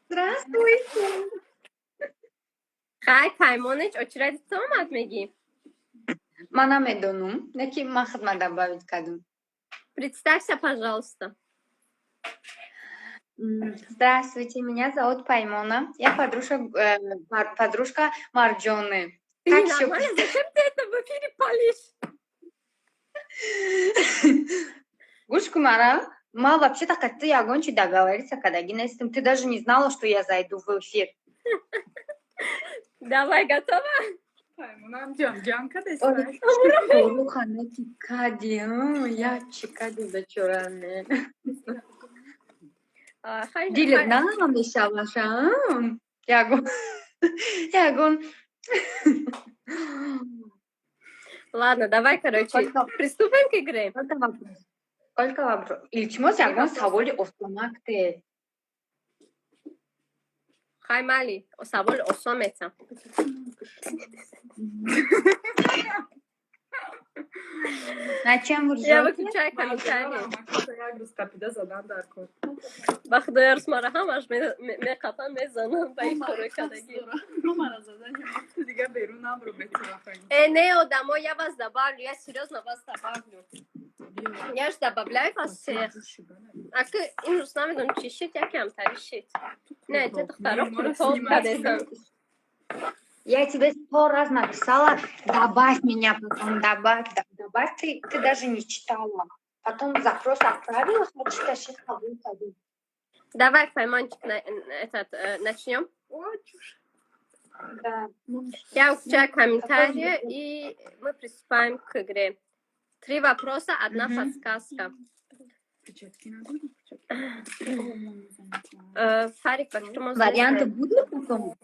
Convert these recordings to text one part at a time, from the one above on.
Здравствуйте. Хай, Паймоныч, очередь томат меги. Мана медонум. Неки ман хидмат добавить кадум. Представься, пожалуйста. Здравствуйте, меня зовут Паймона. Я подружка Марджоны. Ты Как ненормально? всё? Зачем ты это в эфире палишь? Гушкумара, мы вообще-то хотели огончи договориться, когда Гинестом. Ты даже не знала, что я зайду в эфир. Давай, готова? Паймонам ҷон кадес Руханеки кади, я чикади бечоране. Дилет на мешалашам. Ягон. Ладно, давай, короче, приступим к игре. Сколько вопросов? Илчмос ягон саволи осонакте. Хай, Мали, савол осомеца. На чем вы Я ржете? выключаю комментарии. капида задан дар кор. Бахдояр смарахамаш мекапан мезанам ба ин корекадаги. Номара задания. Дига берунам ро бетрафаги. Не, Одамо, я вас добавлю, я серьезно вас добавлю. Я же добавляю вас всех. А ты им с нами don't чищить, я кем-то решить. Нет, это второй телефон, Я тебе 100 раз написала, добавь меня, потом добавь. Добавь, ты даже не читала. Потом запрос отправила, хочешь, сейчас будет. Давай, Паймончик, начнем. Да. Я включаю комментарии, и мы приступаем к игре. 3 вопроса, 1 подсказка. Фарик, почему? Варианты будут потом?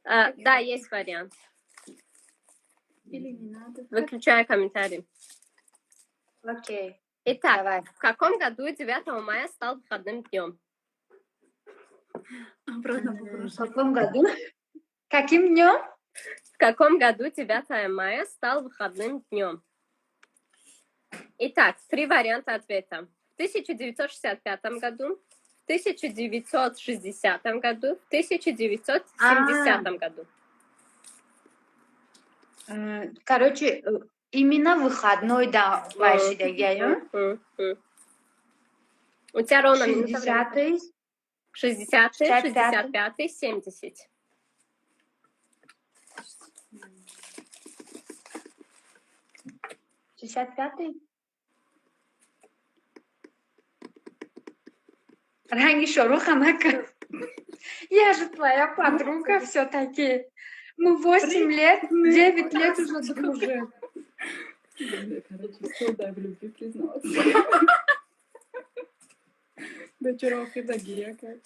Да, есть вариант. Выключаю комментарий. Окей. Итак, Давай. в каком году 9 мая стал выходным днем? В каком году? Каким днем? В каком году 9 мая стал выходным днем? Итак, 3 варианта ответа. В 1965 году, в 1960 году, в 1970 году. Короче, именно выходной, да, ваши дорогие. У тебя ровно минута 60-й. 60-й, 65-й, 70. Ранги Шороханака. Я же твоя подруга все-таки. Мы 8 лет, 9 лет уже дружим. Короче, дай в любви признался. Дочеров и Дагия как.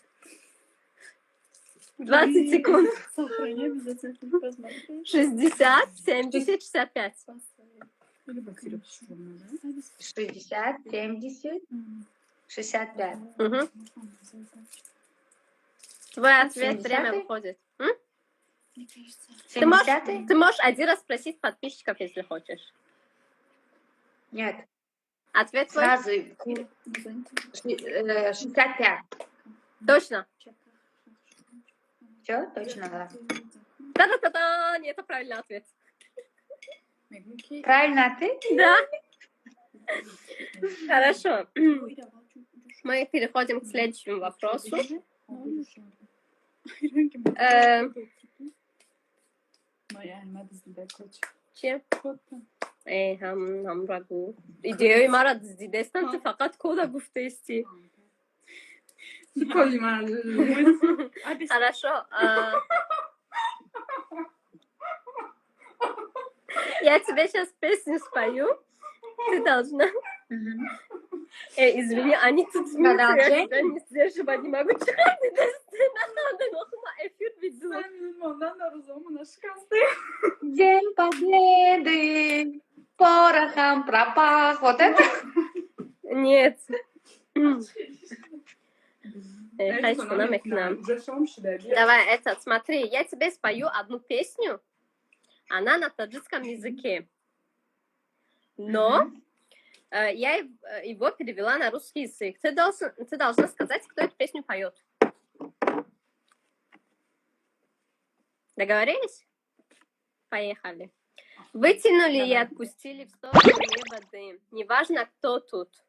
20 секунд. Сохрани обязательно, посмотри. 60, 70, 65. 60, 70, 65. Угу. Твой ответ, время выходит. Ты можешь 1 раз спросить подписчиков, если хочешь. Нет. Ответ твой? Сразу 65. Точно? Все, точно, да. Та-да-та-да! Нет, это правильный ответ. Правильно ответ? Да. Хорошо. Мы переходим к следующему вопросу. Чем? هم ایده ما را دیدستن تو فقط کودا گفته استی. Хорошо. Я тебе сейчас песню спою. Ты должна. Извини, они тут смеются, я себя не сдерживаю, не могу читать. Надо на эфир веду. День Победы, порохом пропах. Вот это? Нет. Давай, смотри, я тебе спою одну песню. Она на таджикском языке. Но я его перевела на русский язык. Ты должна сказать, кто эту песню поет. Договорились? Поехали. Вытянули и отпустили в сторону неба дым. Неважно, кто тут.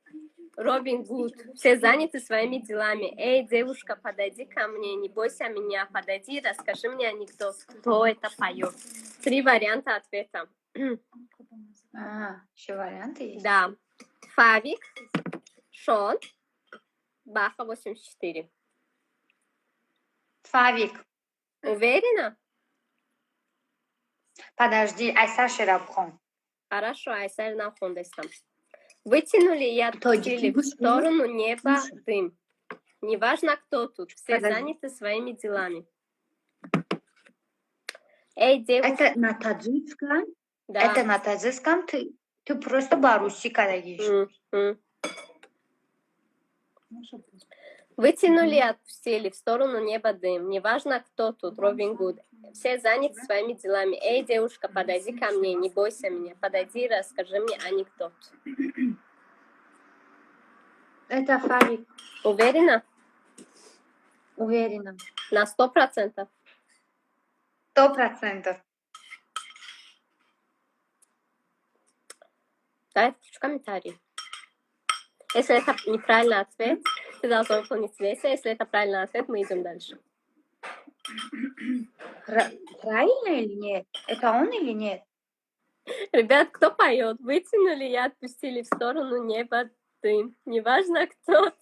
Робин Гуд. Все заняты своими делами. Эй, девушка, подойди ко мне, не бойся меня. Подойди, расскажи мне анекдот. Кто это поет? 3 варианта ответа. Еще варианты есть? Да. Фавик, Шон, Баха 84. Фавик. Уверена? Подожди, Айса Ширабхон. Хорошо, Айсар Нахундестам. Вытянули и отпустили в сторону неба дым. Неважно, кто тут, все Подожди. заняты своими делами. Эй, девушка. Это на таджикском? Да. Это на таджикском? Ты просто баруси, когда ешь. Вытянули и отпустили в сторону неба дым. Неважно, кто тут, Робин Гуд. Все заняты своими делами. Эй, девушка, подойди ко мне, не бойся меня. Подойди и расскажи мне анекдот. Это Фавик. Уверена? Уверена. На 100%. 100%. Давай в комментарии. Если это неправильный ответ, ты должна выполнить действие. Если это правильный ответ, мы идем дальше. Правильно или нет? Это он или нет? Ребят, кто поет? Вытянули и отпустили в сторону неба дым. Неважно, кто.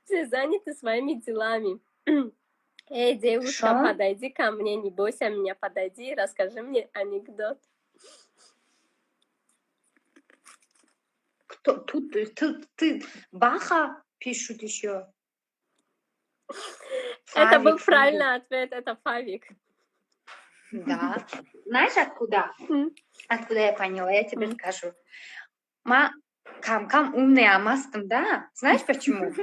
Все заняты своими делами. Эй, девушка, Шо? подойди ко мне, не бойся меня, подойди и расскажи мне анекдот. Кто? Тут ты Баха пишут еще. Это был Фавик, правильный ответ, это Фавик. Да. Знаешь, откуда? Откуда я поняла? Я тебе скажу. Кам умный амастым, да? Знаешь почему?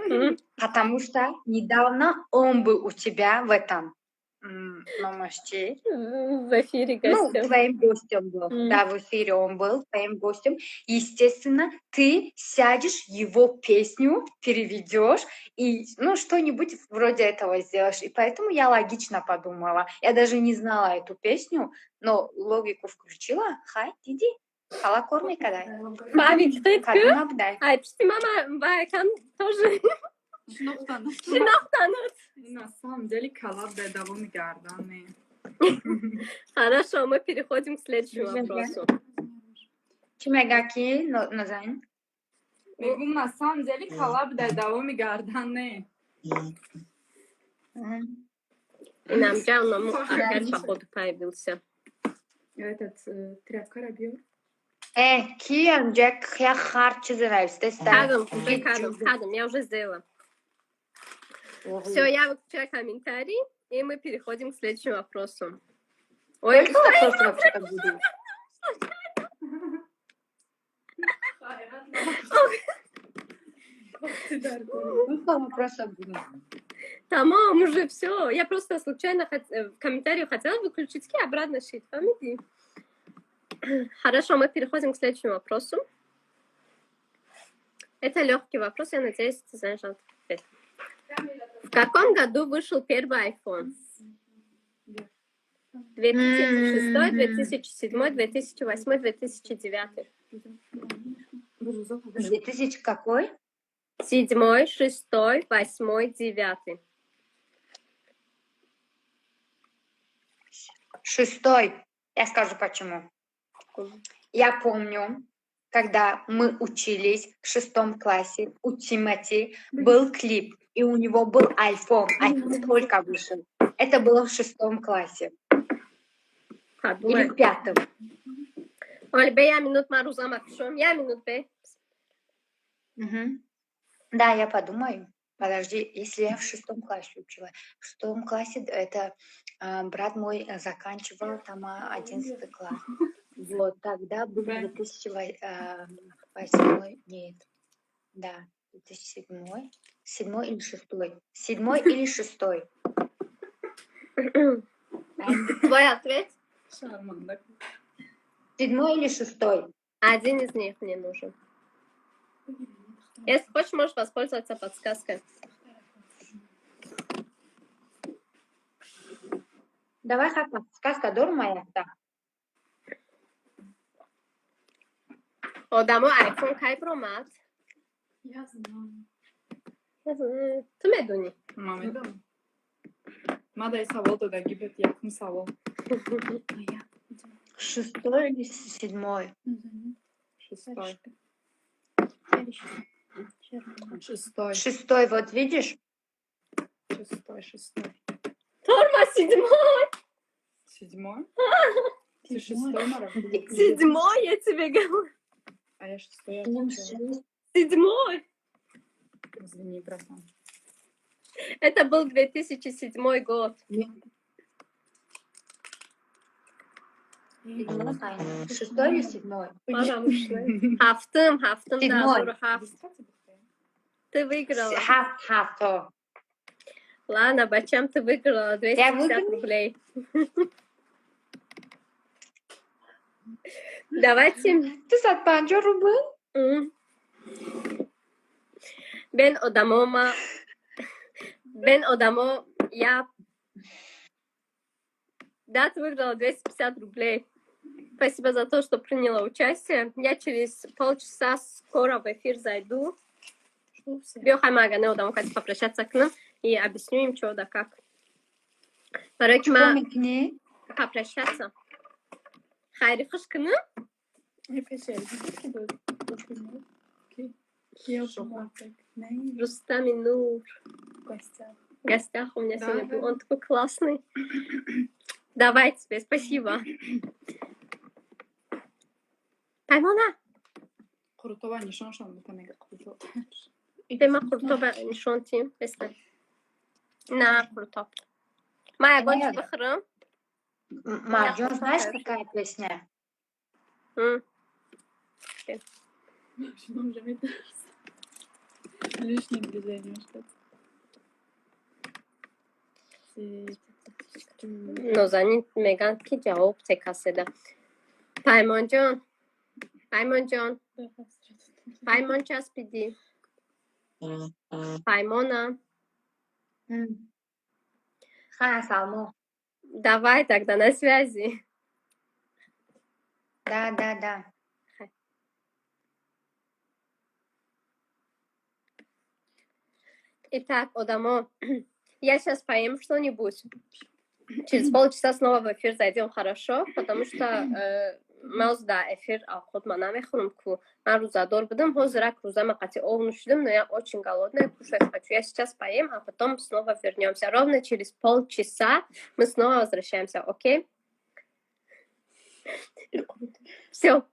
Потому что недавно он был у тебя в этом мамашче. В эфире Ну, гостем. твоим гостем был. Да, в эфире он был твоим гостем. Естественно, ты сядешь, его песню переведешь и, ну, что-нибудь вроде этого сделаешь. И поэтому я логично подумала. Я даже не знала эту песню, но логику включила. Хай, иди. Хала корми кадай. Фавик, ты Kadına bırak. Ай, почти мама Байкан тоже. Şinoktanız. Шинохтанут. На самом деле коллаб довольно гарданный. Хорошо, мы переходим к следующему вопросу. Чимегаки назайн. Бегум на самом деле коллаб довольно гарданный. И нам Джан опять походу появился. Этот тряпка рабьёр. Ки önce я харчи зрайстес. Кадом, я уже сделала. Все, я выключаю комментарий, и мы переходим к следующему вопросу. Ой, Сколько вопросов вообще будет? Сколько вопросов будет? Тамам, уже все. Я просто случайно в комментариях хотела выключить и обратно шить. Помоги. Хорошо, мы переходим к следующему вопросу. Это легкий вопрос, я надеюсь, ты знаешь ответ. В каком году вышел первый iPhone? 2006, 2007, 2008, 2009. 2000 какой? 7, 6, 8, 9. 6. Я скажу почему. Я помню, когда мы учились в 6 классе, у Тимати был клип, и у него был iPhone. iPhone только вышел. Это было в 6 классе. Или в 5. Olha, bem, a minuto maruzama пишем. Я минут бе. Да, я подумаю. Подожди, если я в 6 классе учила. В 6 классе это брат мой заканчивал там 11 класс. Вот, тогда был 2008, нет, да, 2007, 7 или 6, 7 или 6. Твой ответ? 7 или 6. Один из них мне нужен. Если хочешь, можешь воспользоваться подсказкой. Давай хапа. Сказка durmayapti. Odamı iPhone kaj promat. Я знаю. Ты медуни. Маме да. Надо и savol da gibi yakın savol. Шестой или седьмой? Шестой. Шестой. Шестой, вот видишь? Шестой. Sorma седьмой. Седьмой? Ты шестой, Мара? Седьмой, я тебе говорю. А я шестой отвечала. Седьмой. Извини, братан. Это был 2007 год. Шестой или седьмой? Haftım da Седьмой. dur haft. Ты выиграла. Хавто. Ладно, Бачам, ты выиграла 250 выиграла? рублей. Давайте. Ты сатпанчо рубль? Ben odamı я... Да, ты выиграла 250 рублей. Спасибо за то, что приняла участие. Я через полчаса скоро в эфир зайду. Биохаймагане odamı хочу попрощаться к нам и объясню им, что да как. Комикни. Попрощаться. Хайри хышкыны. Рустам и Нур. В гостях у меня сегодня был. Он такой классный. Давай тебе, спасибо. Паймона. Kurtova nişan bu tane kurtova. Дема куртова нишонти. Бесна. На куртов. Моя гонча бахрым. Марджон, знаешь, какая песня? Лишнее движение что-то. Нозани меган ки ҷавоб текаседа. Паймонҷон. Паймон часпиди. Паймона. Хана Салмо. Давай тогда на связи. Да. Итак, Одамо, я сейчас поем что-нибудь. Через полчаса снова в эфир зайдем, хорошо? Потому что мазда эфир алхот манаме хрумку. Ман рузадор будем, хозрак рузама кати овнушдем, но я очень голодная, кушать хочу. Я сейчас поем, а потом снова вернемся. Ровно через полчаса мы снова возвращаемся, окей? Все.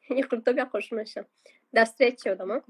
Не круто, я хочу. До встречи, Одамо.